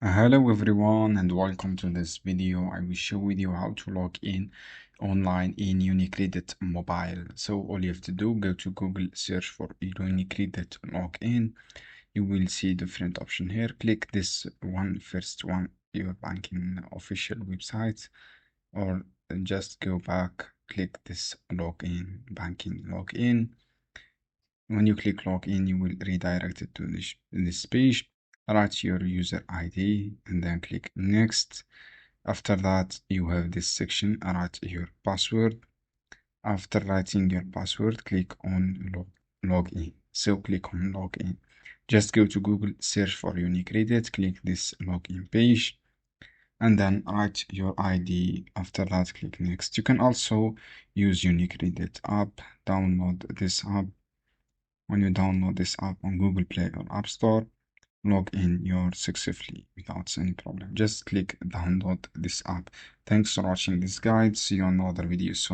Hello everyone and welcome to this video. I will show with you how to log in online in Unicredit mobile. So all you have to do, go to Google, search for Unicredit login. You will see different option here. Click this first one, your banking official website, or just go back, click this login, banking login. When you click login, you will redirect it to this page. Write your user ID and then click next. After that, you have this section, write your password. After writing your password, click on login. So click on login. Just go to Google, search for Unicredit, click this login page, and then write your ID. After that, click next. You can also use Unicredit app, download this app. When you download this app on Google Play or App Store, log in your successfully without any problem. Just click download this app. Thanks for watching this guide. See you on another video soon.